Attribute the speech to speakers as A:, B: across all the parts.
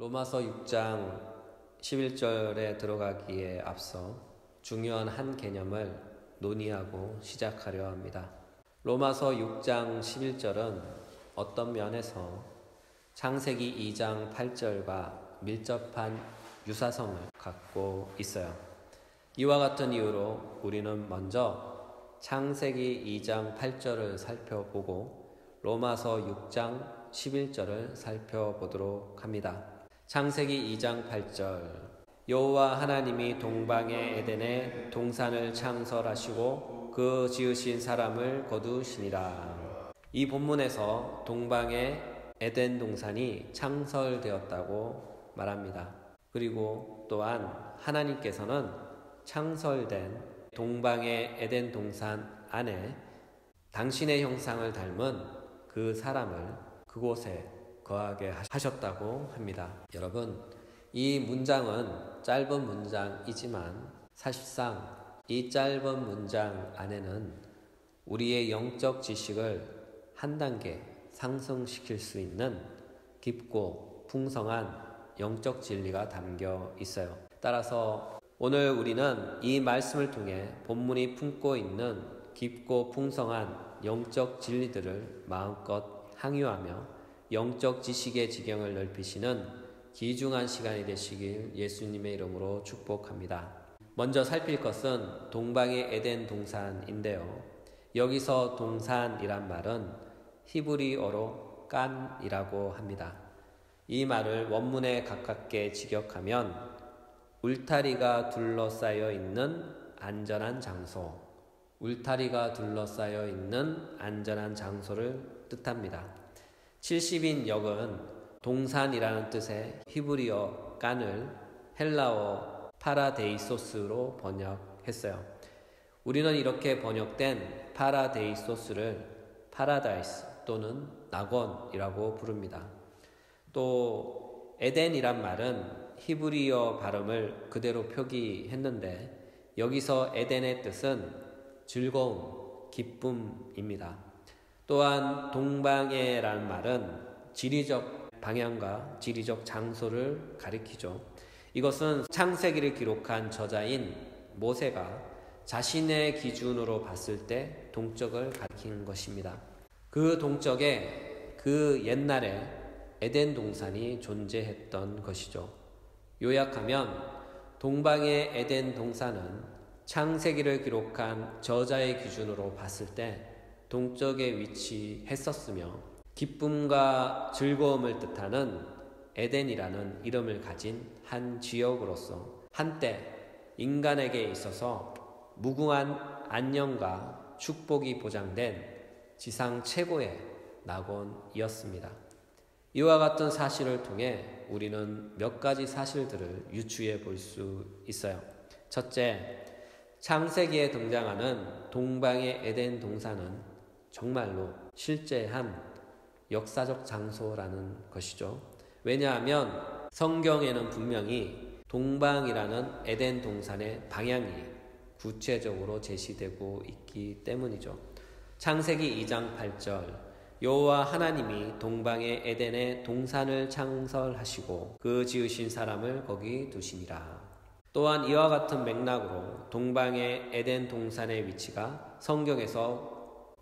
A: 로마서 6장 11절에 들어가기에 앞서 중요한 한 개념을 논의하고 시작하려 합니다. 로마서 6장 11절은 어떤 면에서 창세기 2장 8절과 밀접한 유사성을 갖고 있어요. 이와 같은 이유로 우리는 먼저 창세기 2장 8절을 살펴보고 로마서 6장 11절을 살펴보도록 합니다. 창세기 2장 8절 여호와 하나님이 동방의 에덴에 동산을 창설하시고 그 지으신 사람을 거두시니라. 이 본문에서 동방의 에덴 동산이 창설되었다고 말합니다. 그리고 또한 하나님께서는 창설된 동방의 에덴 동산 안에 당신의 형상을 닮은 그 사람을 그곳에 거하게 하셨다고 합니다. 여러분, 이 문장은 짧은 문장이지만 사실상 이 짧은 문장 안에는 우리의 영적 지식을 한 단계 상승시킬 수 있는 깊고 풍성한 영적 진리가 담겨 있어요. 따라서 오늘 우리는 이 말씀을 통해 본문이 품고 있는 깊고 풍성한 영적 진리들을 마음껏 항유하며 영적 지식의 지경을 넓히시는 귀중한 시간이 되시길 예수님의 이름으로 축복합니다. 먼저 살필 것은 동방의 에덴 동산인데요. 여기서 동산이란 말은 히브리어로 깐이라고 합니다. 이 말을 원문에 가깝게 직역하면 울타리가 둘러싸여 있는 안전한 장소, 울타리가 둘러싸여 있는 안전한 장소를 뜻합니다. 70인 역은 동산이라는 뜻의 히브리어 깐을 헬라어 파라데이소스로 번역했어요. 우리는 이렇게 번역된 파라데이소스를 파라다이스 또는 낙원이라고 부릅니다. 또 에덴이란 말은 히브리어 발음을 그대로 표기했는데 여기서 에덴의 뜻은 즐거움, 기쁨입니다. 또한 동방에라는 말은 지리적 방향과 지리적 장소를 가리키죠. 이것은 창세기를 기록한 저자인 모세가 자신의 기준으로 봤을 때 동쪽을 가리키는 것입니다. 그 동쪽에 그 옛날에 에덴 동산이 존재했던 것이죠. 요약하면 동방의 에덴 동산은 창세기를 기록한 저자의 기준으로 봤을 때 동쪽에 위치했었으며 기쁨과 즐거움을 뜻하는 에덴이라는 이름을 가진 한 지역으로서 한때 인간에게 있어서 무궁한 안녕과 축복이 보장된 지상 최고의 낙원이었습니다. 이와 같은 사실을 통해 우리는 몇 가지 사실들을 유추해 볼 수 있어요. 첫째, 창세기에 등장하는 동방의 에덴 동산은 정말로 실제한 역사적 장소라는 것이죠. 왜냐하면 성경에는 분명히 동방이라는 에덴 동산의 방향이 구체적으로 제시되고 있기 때문이죠. 창세기 2장 8절 여호와 하나님이 동방의 에덴에 동산을 창설하시고 그 지으신 사람을 거기 두시니라. 또한 이와 같은 맥락으로 동방의 에덴 동산의 위치가 성경에서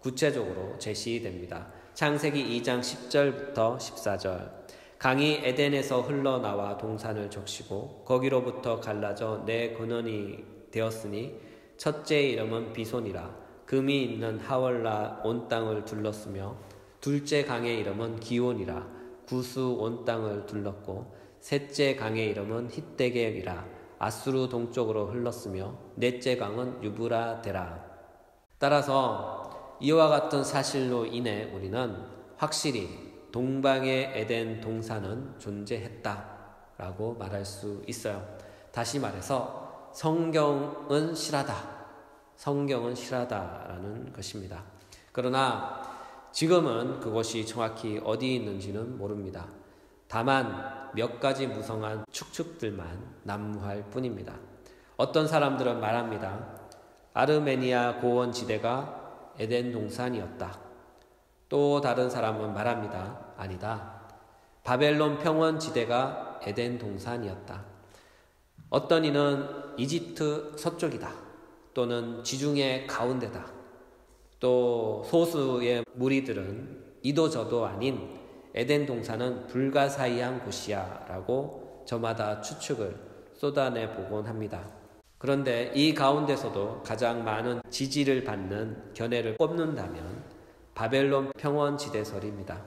A: 구체적으로 제시됩니다. 창세기 2장 10절부터 14절 강이 에덴에서 흘러나와 동산을 적시고 거기로부터 갈라져 네 근원이 되었으니 첫째의 이름은 비손이라. 금이 있는 하월라 온 땅을 둘렀으며 둘째 강의 이름은 기온이라. 구수 온 땅을 둘렀고 셋째 강의 이름은 힛데겔이라. 아수르 동쪽으로 흘렀으며 넷째 강은 유브라데라. 따라서 이와 같은 사실로 인해 우리는 확실히 동방의 에덴 동산은 존재했다라고 말할 수 있어요. 다시 말해서 성경은 실하다. 성경은 실하다라는 것입니다. 그러나 지금은 그것이 정확히 어디 있는지는 모릅니다. 다만 몇 가지 무성한 추측들만 난무할 뿐입니다. 어떤 사람들은 말합니다. 아르메니아 고원 지대가 에덴 동산이었다. 또 다른 사람은 말합니다. 아니다. 바벨론 평원 지대가 에덴 동산이었다. 어떤 이는 이집트 서쪽이다, 또는 지중해 가운데다, 또 소수의 무리들은 이도저도 아닌 에덴 동산은 불가사의한 곳이야 라고 저마다 추측을 쏟아내보곤 합니다. 그런데 이 가운데서도 가장 많은 지지를 받는 견해를 꼽는다면 바벨론 평원지대설입니다.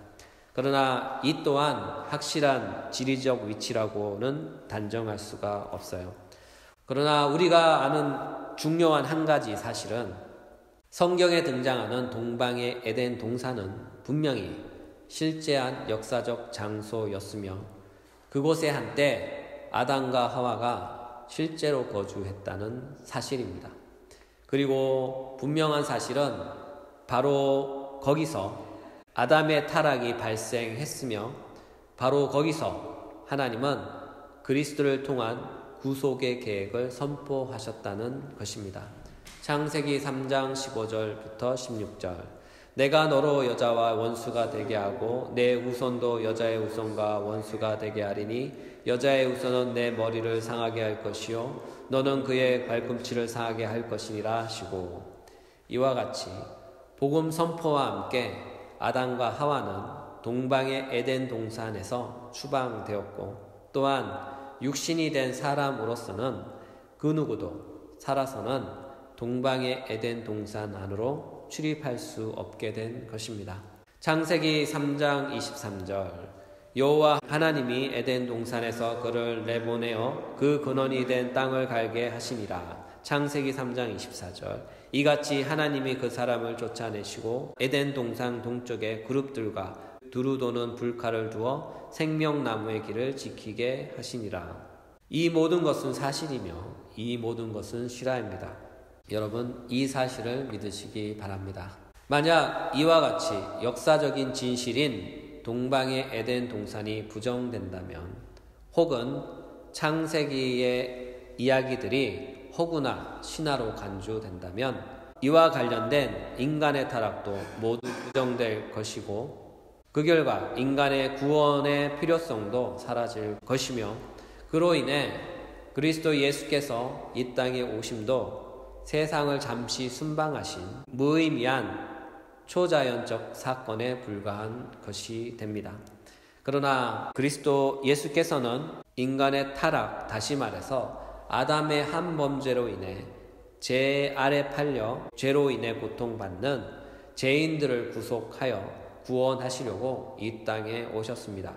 A: 그러나 이 또한 확실한 지리적 위치라고는 단정할 수가 없어요. 그러나 우리가 아는 중요한 한 가지 사실은 성경에 등장하는 동방의 에덴 동산은 분명히 실제한 역사적 장소였으며 그곳에 한때 아담과 하와가 실제로 거주했다는 사실입니다. 그리고 분명한 사실은 바로 거기서 아담의 타락이 발생했으며 바로 거기서 하나님은 그리스도를 통한 구속의 계획을 선포하셨다는 것입니다. 창세기 3장 15절부터 16절. 내가 너로 여자와 원수가 되게 하고 내 후손도 여자의 후손과 원수가 되게 하리니 여자의 후손은 내 머리를 상하게 할 것이요 너는 그의 발꿈치를 상하게 할 것이니라 하시고, 이와 같이 복음 선포와 함께 아담과 하와는 동방의 에덴 동산에서 추방되었고, 또한 육신이 된 사람으로서는 그 누구도 살아서는 동방의 에덴 동산 안으로 출입할 수 없게 된 것입니다. 창세기 3장 23절. 여호와 하나님이 에덴 동산에서 그를 내보내어 그 근원이 된 땅을 갈게 하시니라. 창세기 3장 24절. 이같이 하나님이 그 사람을 쫓아내시고 에덴 동산 동쪽에 그룹들과 두루 도는 불칼을 두어 생명나무의 길을 지키게 하시니라. 이 모든 것은 사실이며 이 모든 것은 실화입니다. 여러분, 이 사실을 믿으시기 바랍니다. 만약 이와 같이 역사적인 진실인 동방의 에덴 동산이 부정된다면, 혹은 창세기의 이야기들이 허구나 신화로 간주된다면 이와 관련된 인간의 타락도 모두 부정될 것이고, 그 결과 인간의 구원의 필요성도 사라질 것이며, 그로 인해 그리스도 예수께서 이 땅에 오심도 세상을 잠시 순방하신 무의미한 초자연적 사건에 불과한 것이 됩니다. 그러나 그리스도 예수께서는 인간의 타락, 다시 말해서 아담의 한 범죄로 인해 죄 아래 팔려 죄로 인해 고통받는 죄인들을 구속하여 구원하시려고 이 땅에 오셨습니다.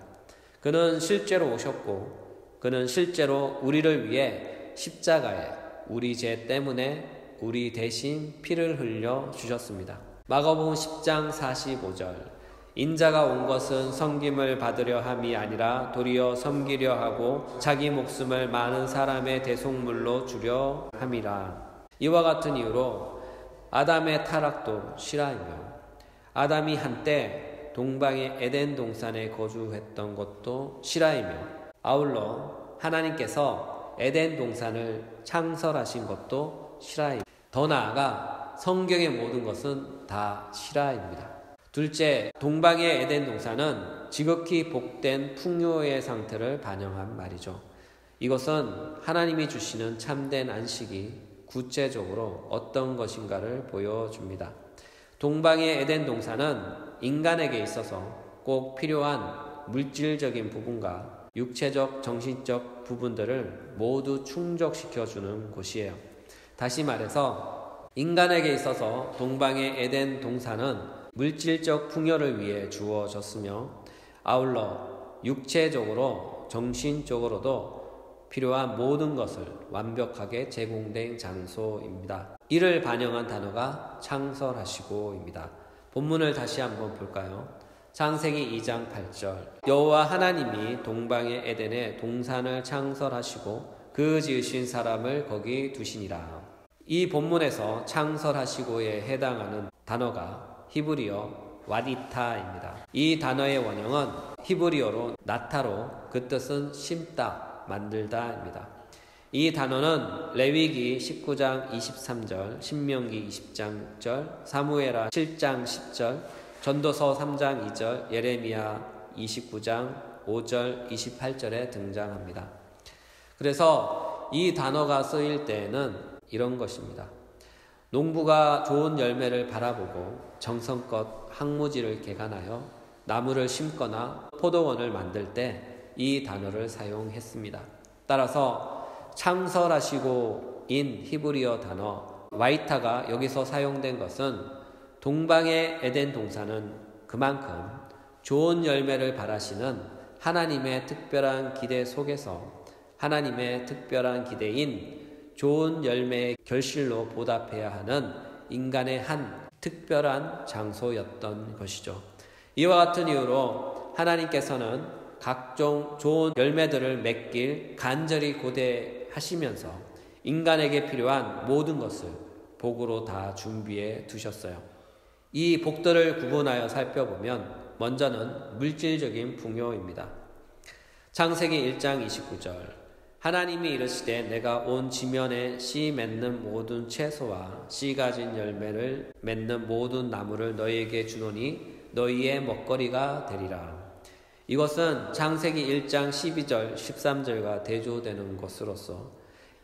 A: 그는 실제로 오셨고 그는 실제로 우리를 위해 십자가에 우리 죄 때문에 우리 대신 피를 흘려 주셨습니다. 마가복음 10장 45절. 인자가 온 것은 섬김을 받으려 함이 아니라 도리어 섬기려 하고 자기 목숨을 많은 사람의 대속물로 주려 함이라. 이와 같은 이유로 아담의 타락도 실화이며 아담이 한때 동방의 에덴 동산에 거주했던 것도 실화이며 아울러 하나님께서 에덴 동산을 창설하신 것도 실화입니다. 더 나아가 성경의 모든 것은 다 실화입니다. 둘째, 동방의 에덴 동산은 지극히 복된 풍요의 상태를 반영한 말이죠. 이것은 하나님이 주시는 참된 안식이 구체적으로 어떤 것인가를 보여줍니다. 동방의 에덴 동산은 인간에게 있어서 꼭 필요한 물질적인 부분과 육체적, 정신적 부분들을 모두 충족시켜주는 곳이에요. 다시 말해서 인간에게 있어서 동방의 에덴 동산은 물질적 풍요를 위해 주어졌으며 아울러 육체적으로 정신적으로도 필요한 모든 것을 완벽하게 제공된 장소입니다. 이를 반영한 단어가 창설하시고입니다. 본문을 다시 한번 볼까요? 창세기 2장 8절. 여호와 하나님이 동방의 에덴에 동산을 창설하시고 그 지으신 사람을 거기 두시니라. 이 본문에서 창설하시고에 해당하는 단어가 히브리어 와디타입니다. 이 단어의 원형은 히브리어로 나타로 그 뜻은 심다, 만들다입니다. 이 단어는 레위기 19장 23절, 신명기 20장 6절, 사무엘하 7장 10절, 전도서 3장 2절, 예레미야 29장 5절 28절에 등장합니다. 그래서 이 단어가 쓰일 때에는 이런 것입니다. 농부가 좋은 열매를 바라보고 정성껏 항무지를 개간하여 나무를 심거나 포도원을 만들 때 이 단어를 사용했습니다. 따라서 창설하시고인 히브리어 단어 와이타가 여기서 사용된 것은 동방의 에덴 동산은 그만큼 좋은 열매를 바라시는 하나님의 특별한 기대 속에서 하나님의 특별한 기대인 좋은 열매의 결실로 보답해야 하는 인간의 한 특별한 장소였던 것이죠. 이와 같은 이유로 하나님께서는 각종 좋은 열매들을 맺길 간절히 고대하시면서 인간에게 필요한 모든 것을 복으로 다 준비해 두셨어요. 이 복들을 구분하여 살펴보면 먼저는 물질적인 풍요입니다. 창세기 1장 29절 하나님이 이르시되 내가 온 지면에 씨 맺는 모든 채소와 씨 가진 열매를 맺는 모든 나무를 너희에게 주노니 너희의 먹거리가 되리라. 이것은 창세기 1장 12절 13절과 대조되는 것으로서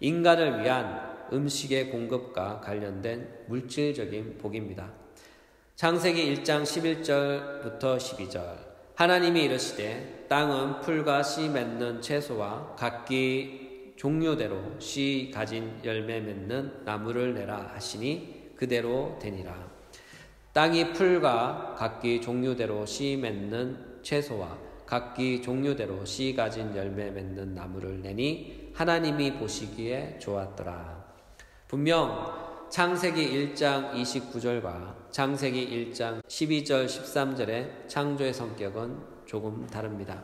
A: 인간을 위한 음식의 공급과 관련된 물질적인 복입니다. 창세기 1장 11절부터 12절 하나님이 이르시되 땅은 풀과 씨 맺는 채소와 각기 종류대로 씨 가진 열매 맺는 나무를 내라 하시니 그대로 되니라. 땅이 풀과 각기 종류대로 씨 맺는 채소와 각기 종류대로 씨 가진 열매 맺는 나무를 내니 하나님이 보시기에 좋았더라. 분명 창세기 1장 29절과 창세기 1장 12절 13절의 창조의 성격은 조금 다릅니다.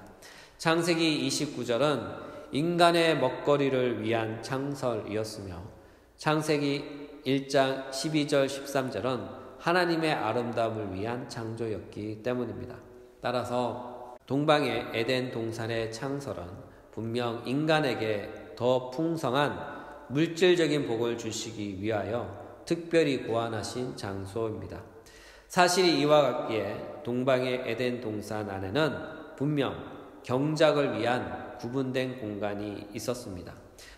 A: 창세기 29절은 인간의 먹거리를 위한 창설이었으며 창세기 1장 12절 13절은 하나님의 아름다움을 위한 창조였기 때문입니다. 따라서 동방의 에덴 동산의 창설은 분명 인간에게 더 풍성한 물질적인 복을 주시기 위하여 특별히 고안하신 장소입니다. 사실이 이와 같기에 동방의 에덴 동산 안에는 분명 경작을 위한 구분된 공간이 있었습니다.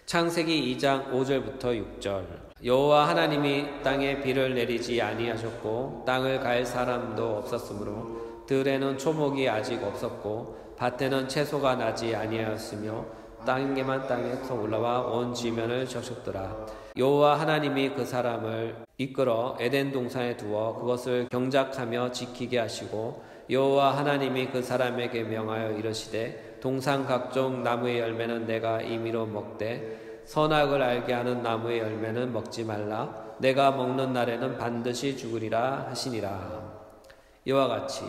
A: 창세기 2장 5절부터 6절 여호와 하나님이 땅에 비를 내리지 아니하셨고 땅을 갈 사람도 없었으므로 들에는 초목이 아직 없었고 밭에는 채소가 나지 아니하였으며 땅에만 땅에서 올라와 온 지면을 적셨더라. 여호와 하나님이 그 사람을 이끌어 에덴 동산에 두어 그것을 경작하며 지키게 하시고 여호와 하나님이 그 사람에게 명하여 이르시되 동산 각종 나무의 열매는 내가 임의로 먹되 선악을 알게 하는 나무의 열매는 먹지 말라. 내가 먹는 날에는 반드시 죽으리라 하시니라. 이와 같이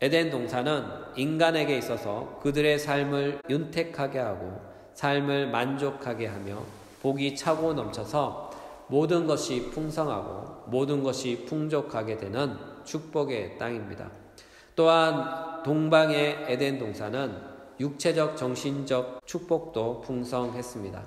A: 에덴 동산은 인간에게 있어서 그들의 삶을 윤택하게 하고 삶을 만족하게 하며 복이 차고 넘쳐서 모든 것이 풍성하고 모든 것이 풍족하게 되는 축복의 땅입니다. 또한 동방의 에덴 동산은 육체적 정신적 축복도 풍성했습니다.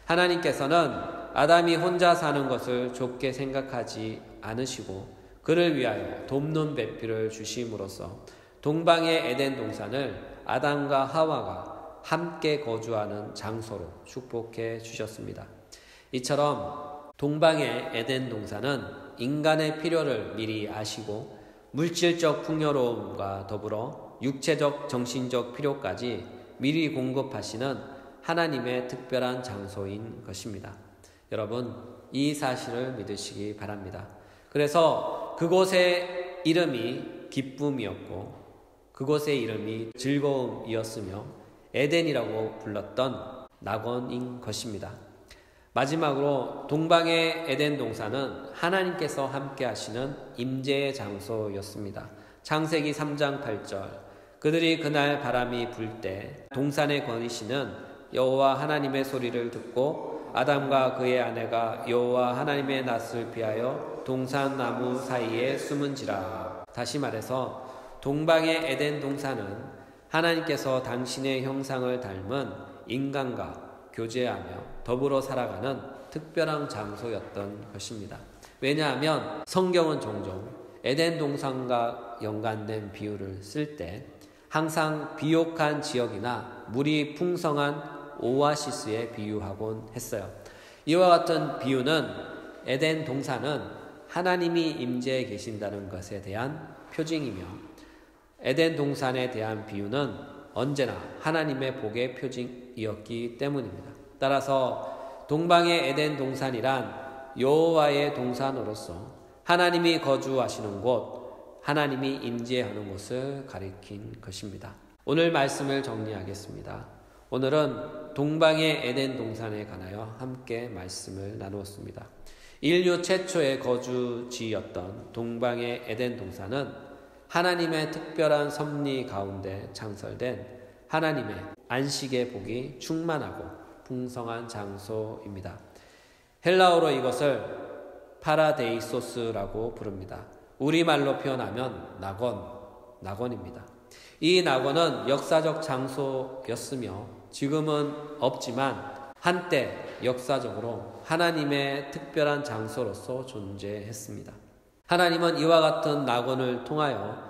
A: 하나님께서는 아담이 혼자 사는 것을 좋게 생각하지 않으시고 그를 위하여 돕는 배필을 주심으로써 동방의 에덴 동산을 아담과 하와가 함께 거주하는 장소로 축복해 주셨습니다. 이처럼 동방의 에덴 동산은 인간의 필요를 미리 아시고 물질적 풍요로움과 더불어 육체적 정신적 필요까지 미리 공급하시는 하나님의 특별한 장소인 것입니다. 여러분, 이 사실을 믿으시기 바랍니다. 그래서 그곳의 이름이 기쁨이었고 그곳의 이름이 즐거움이었으며 에덴이라고 불렀던 낙원인 것입니다. 마지막으로 동방의 에덴 동산은 하나님께서 함께 하시는 임재의 장소였습니다. 창세기 3장 8절 그들이 그날 바람이 불 때 동산에 거니시는 여호와 하나님의 소리를 듣고 아담과 그의 아내가 여호와 하나님의 낯을 피하여 동산 나무 사이에 숨은지라. 다시 말해서 동방의 에덴 동산은 하나님께서 당신의 형상을 닮은 인간과 교제하며 더불어 살아가는 특별한 장소였던 것입니다. 왜냐하면 성경은 종종 에덴 동산과 연관된 비유를 쓸 때 항상 비옥한 지역이나 물이 풍성한 오아시스에 비유하곤 했어요. 이와 같은 비유는 에덴 동산은 하나님이 임재해 계신다는 것에 대한 표징이며 에덴 동산에 대한 비유는 언제나 하나님의 복의 표징이었기 때문입니다. 따라서 동방의 에덴 동산이란 여호와의 동산으로서 하나님이 거주하시는 곳, 하나님이 임재하는 곳을 가리킨 것입니다. 오늘 말씀을 정리하겠습니다. 오늘은 동방의 에덴 동산에 관하여 함께 말씀을 나누었습니다. 인류 최초의 거주지였던 동방의 에덴 동산은 하나님의 특별한 섭리 가운데 창설된 하나님의 안식의 복이 충만하고 풍성한 장소입니다. 헬라어로 이것을 파라데이소스라고 부릅니다. 우리말로 표현하면 낙원입니다. 이 낙원은 역사적 장소였으며 지금은 없지만 한때 역사적으로 하나님의 특별한 장소로서 존재했습니다. 하나님은 이와 같은 낙원을 통하여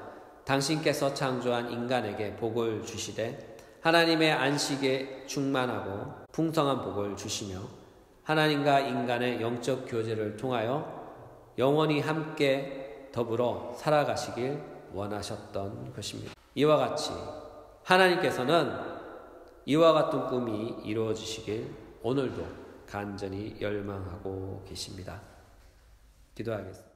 A: 당신께서 창조한 인간에게 복을 주시되 하나님의 안식에 충만하고 풍성한 복을 주시며 하나님과 인간의 영적 교제를 통하여 영원히 함께 더불어 살아가시길 원하셨던 것입니다. 이와 같이 하나님께서는 이와 같은 꿈이 이루어지시길 오늘도 간절히 열망하고 계십니다. 기도하겠습니다.